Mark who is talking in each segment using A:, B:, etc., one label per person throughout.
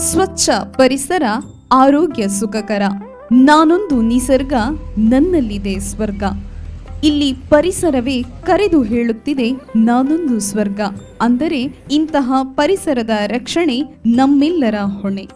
A: ಸ್ವಚ್ಛ ಪರಿಸರ ಆರೋಗ್ಯ ಸುಖಕರ. ನಾನೊಂದು ನಿಸರ್ಗ, ನನ್ನಲ್ಲಿದೆ ಸ್ವರ್ಗ. ಇಲ್ಲಿ ಪರಿಸರವೇ ಕರೆದು ಹೇಳುತ್ತಿದೆ ನಾನೊಂದು ಸ್ವರ್ಗ. ಅಂದರೆ ಇಂತಹ ಪರಿಸರದ ರಕ್ಷಣೆ ನಮ್ಮೆಲ್ಲರ ಹೊಣೆ.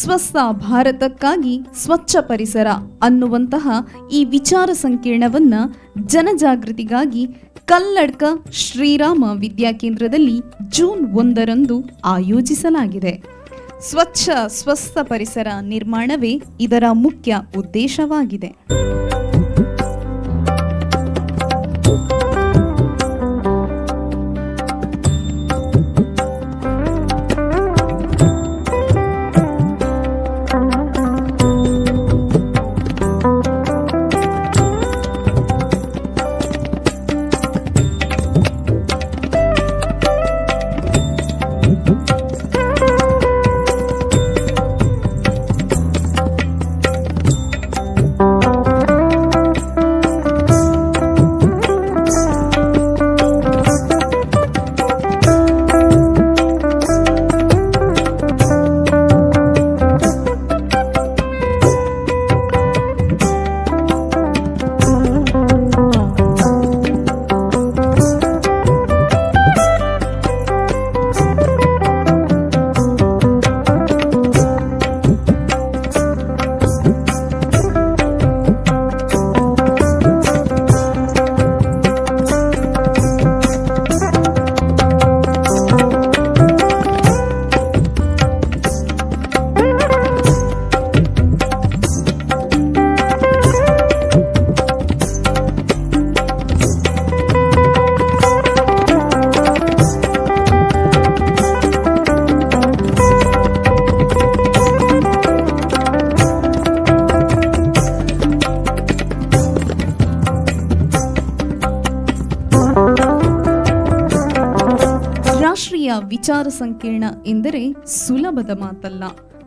A: ಸ್ವಸ್ಥ ಭಾರತಕ್ಕಾಗಿ ಸ್ವಚ್ಛ ಪರಿಸರ ಅನ್ನುವಂತಹ ಈ ವಿಚಾರ ಸಂಕಿರಣವನ್ನ ಜನಜಾಗೃತಿಗಾಗಿ ಕಲ್ಲಡ್ಕ ಶ್ರೀರಾಮ ವಿದ್ಯಾಕೇಂದ್ರದಲ್ಲಿ ಜೂನ್ 1ರಂದು ಆಯೋಜಿಸಲಾಗಿದೆ. ಸ್ವಸ್ಥ ಪರಿಸರ ನಿರ್ಮಾಣವೇ ಇದರ ಮುಖ್ಯ ಉದ್ದೇಶವಾಗಿದೆ. ರಾಷ್ಟ್ರೀಯ ವಿಚಾರ ಸಂಕಿರಣ ಎಂದರೆ ಸುಲಭದ ಮಾತಲ್ಲ.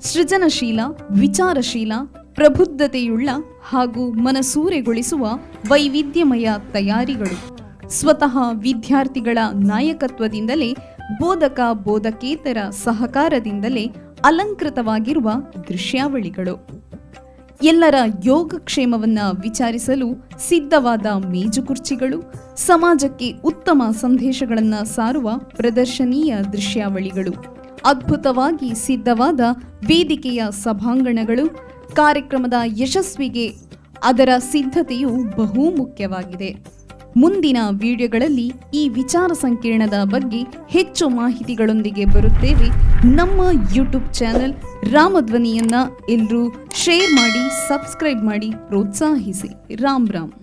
A: ಸೃಜನಶೀಲ, ವಿಚಾರಶೀಲ, ಪ್ರಬುದ್ಧತೆಯುಳ್ಳ ಹಾಗೂ ಮನಸೂರೆಗೊಳಿಸುವ ವೈವಿಧ್ಯಮಯ ತಯಾರಿಗಳು. ಸ್ವತಃ ವಿದ್ಯಾರ್ಥಿಗಳ ನಾಯಕತ್ವದಿಂದಲೇ, ಬೋಧಕ ಬೋಧಕೇತರ ಸಹಕಾರದಿಂದಲೇ ಅಲಂಕೃತವಾಗಿರುವ ದೃಶ್ಯಾವಳಿಗಳು. ಎಲ್ಲರ ಯೋಗಕ್ಷೇಮವನ್ನ ವಿಚಾರಿಸಲು ಸಿದ್ಧವಾದ ಮೇಜುಕುರ್ಚಿಗಳು, ಸಮಾಜಕ್ಕೆ ಉತ್ತಮ ಸಂದೇಶಗಳನ್ನು ಸಾರುವ ಪ್ರದರ್ಶನೀಯ ದೃಶ್ಯಾವಳಿಗಳು, ಅದ್ಭುತವಾಗಿ ಸಿದ್ಧವಾದ ವೇದಿಕೆಯ ಸಭಾಂಗಣಗಳು. ಕಾರ್ಯಕ್ರಮದ ಯಶಸ್ವಿಗೆ ಅದರ ಸಿದ್ಧತೆಯು ಬಹು ಮುಖ್ಯವಾಗಿದೆ. ಮುಂದಿನ ವಿಡಿಯೋಗಳಲ್ಲಿ ಈ ವಿಚಾರ ಸಂಕಿರಣದ ಬಗ್ಗೆ ಹೆಚ್ಚು ಮಾಹಿತಿಗಳೊಂದಿಗೆ ಬರುತ್ತೇವೆ. ನಮ್ಮ ಯೂಟ್ಯೂಬ್ ಚಾನೆಲ್ ರಾಮಧ್ವನಿಯನ್ನ ಎಲ್ಲರೂ ಶೇರ್ ಮಾಡಿ, ಸಬ್ಸ್ಕ್ರೈಬ್ ಮಾಡಿ, ಪ್ರೋತ್ಸಾಹಿಸಿ. ರಾಮ್ ರಾಮ್.